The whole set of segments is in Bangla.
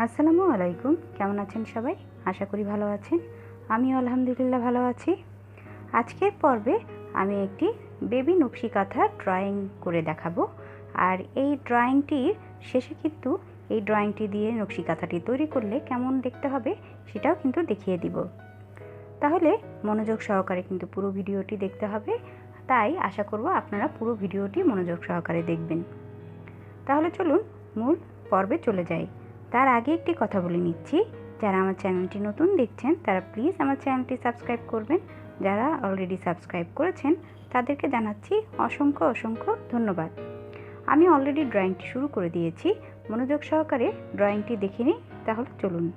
আসসালামু আলাইকুম। কেমন আছেন সবাই? আশা করি ভালো আছেন। আমিও আলহামদুলিল্লাহ ভালো আছি। আজকের পর্বে আমি একটি বেবি নকশি কাঁথা ড্রয়িং করে দেখাবো। আর এই ড্রয়িংটির শেষে কিন্তু এই ড্রয়িংটি দিয়ে নকশি কাঁথাটি তৈরি করলে কেমন দেখতে হবে সেটাও কিন্তু দেখিয়ে দিব। তাহলে মনোযোগ সহকারে কিন্তু পুরো ভিডিওটি দেখতে হবে। তাই আশা করব আপনারা পুরো ভিডিওটি মনোযোগ সহকারে দেখবেন। তাহলে চলুন মূল পর্বে চলে যাই। তার আগে একটি কথা বলে নিচ্ছি, যারা আমার চ্যানেলটি নতুন দেখছেন তারা প্লিজ আমার চ্যানেলটি সাবস্ক্রাইব করবেন। যারা অলরেডি সাবস্ক্রাইব করেছেন তাদেরকে জানাচ্ছি অসংখ্য অসংখ্য ধন্যবাদ। আমি অলরেডি ড্রয়িংটি শুরু করে দিয়েছি। মনোযোগ সহকারে ড্রয়িংটি দেখে নিই। তাহলে চলুন।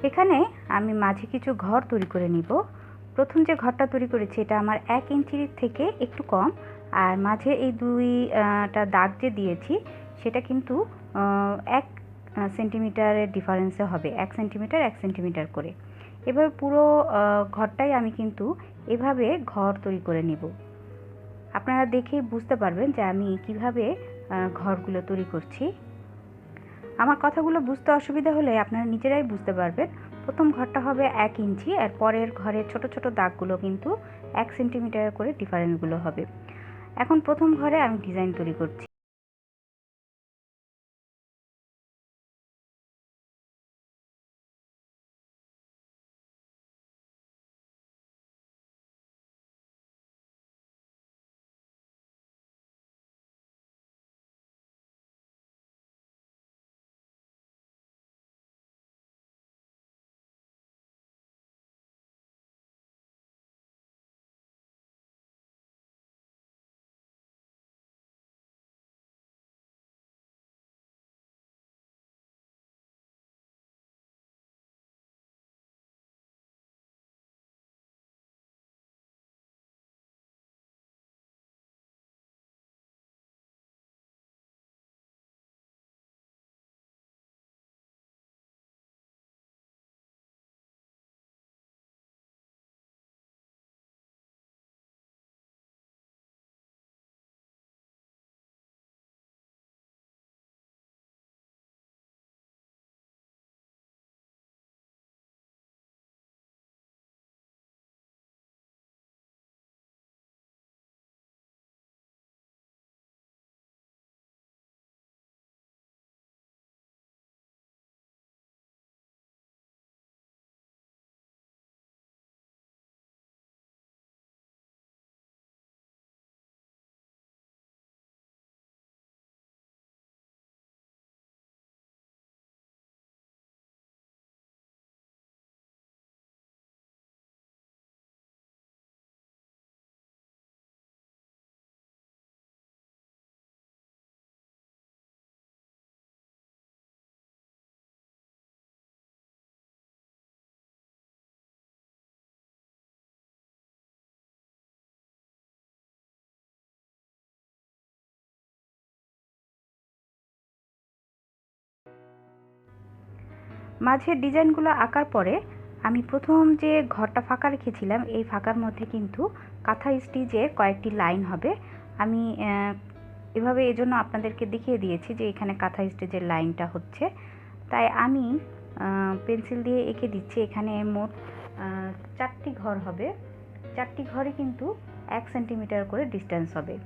এখানে আমি মাঝে কিছু ঘর তৈরি করে নিব। প্রথম যে ঘরটা তৈরি করেছি এটা আমার 1 ইঞ্চির থেকে একটু কম, আর মাঝে এই দুইটা দাগ যে দিয়েছি সেটা কিন্তু 1 সেন্টিমিটারের ডিফারেন্সে হবে, 1 সেন্টিমিটার 1 সেন্টিমিটার করে। এভাবে পুরো ঘরটাই আমি কিন্তু এভাবে ঘর তৈরি করে নিব। আপনারা দেখেই বুঝতে পারবেন যে আমি কিভাবে ঘরগুলো তৈরি করছি। আমার কথাগুলো বুঝতে অসুবিধা হলে আপনারা নিজেরাই বুঝতে পারবেন। প্রথম ঘরটা হবে 1 ইঞ্চি, আর পরের ঘরের ছোট ছোট দাগগুলো কিন্তু 1 সেন্টিমিটার করে ডিফারেন্সগুলো হবে। এখন প্রথম ঘরে আমি ডিজাইন তৈরি করছি। মাঝের ডিজাইনগুলো আঁকার পরে আমি প্রথম যে ঘরটা ফাঁকা রেখেছিলাম এই ফাঁকার মধ্যে কিন্তু কাঁথা স্টিচের কয়েকটি লাইন হবে। আমি এভাবে এজন্য আপনাদেরকে দেখিয়ে দিয়েছি যে এখানে কাঁথা স্টিচের লাইনটা হচ্ছে, তাই আমি পেন্সিল দিয়ে এঁকে দিচ্ছি। এখানে মোট 4টি ঘর হবে, 4টি ঘরে কিন্তু 1 সেন্টিমিটার করে ডিস্টেন্স হবে।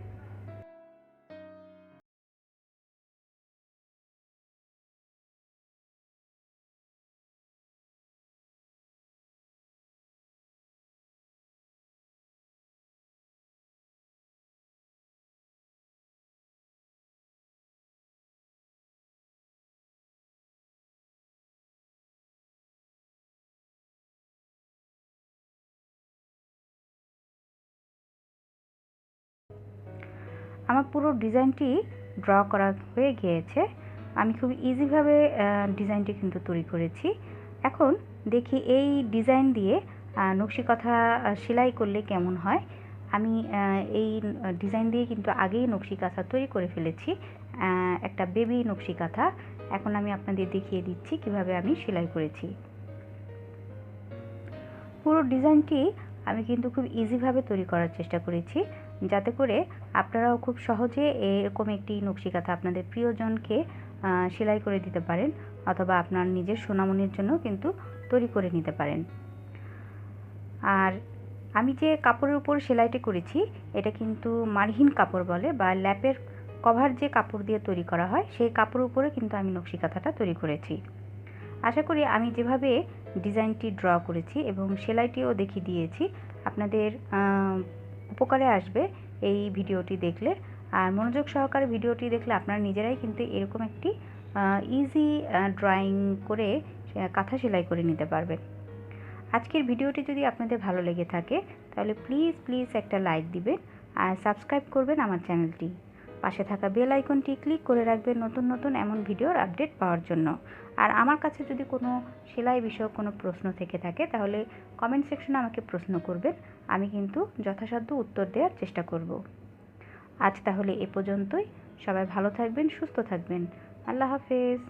আমার পুরো ডিজাইনটি ড্র করা হয়ে গিয়েছে। আমি খুব ইজিভাবে ডিজাইনটি কিন্তু তৈরি করেছি। এখন দেখি এই ডিজাইন দিয়ে নকশি কাঁথা সেলাই করলে কেমন হয়। আমি এই ডিজাইন দিয়ে কিন্তু আগেই নকশি কাঁথা তৈরি করে ফেলেছি, একটা বেবি নকশি কাঁথা। এখন আমি আপনাদের দেখিয়ে দিচ্ছি কিভাবে আমি সেলাই করেছি। পুরো ডিজাইনটি আমি কিন্তু খুব ইজিভাবে তৈরি করার চেষ্টা করেছি, যাতে করে আপনারাও খুব সহজে এরকম একটি নকশি কাঁথা আপনাদের প্রিয়জনকে সেলাই করে দিতে পারেন, অথবা আপনার নিজের সোনামণির জন্য কিন্তু তৈরি করে নিতে পারেন। আর আমি যে কাপড়ের উপর সেলাইটি করেছি এটা কিন্তু মার্হিন কাপড় বলে, বা ল্যাপের কভার যে কাপড় দিয়ে তৈরি করা হয় সেই কাপড়ের উপরে কিন্তু আমি নকশি কাঁথাটা তৈরি করেছি। আশা করি আমি যেভাবে ডিজাইনটি ড্র করেছি এবং সেলাইটিও দেখিয়ে দিয়েছি আপনাদের উপকারে আসবে এই ভিডিওটি দেখলে। আর মনোযোগ সহকারে ভিডিওটি দেখলে আপনারা নিজেরাই কিন্তু এরকম একটি ইজি ড্রয়িং করে কাঁথা সেলাই করে নিতে পারবেন। আজকের ভিডিওটি যদি আপনাদের ভালো লেগে থাকে তাহলে প্লিজ একটা লাইক দিবেন আর সাবস্ক্রাইব করবেন আমার চ্যানেলটি। পাশে থাকা বেল আইকনটি ক্লিক করে রাখবেন নতুন এমন ভিডিওর আপডেট পাওয়ার জন্য। আর আমার কাছে যদি কোনো সেলাই বিষয়ক কোনো প্রশ্ন থেকে থাকে তাহলে কমেন্ট সেকশনে আমাকে প্রশ্ন করবেন, আমি কিন্তু যথাসাধ্য উত্তর দেওয়ার চেষ্টা করব। আজ তাহলে এ পর্যন্তই। সবাই ভালো থাকবেন, সুস্থ থাকবেন। আল্লাহ হাফেজ।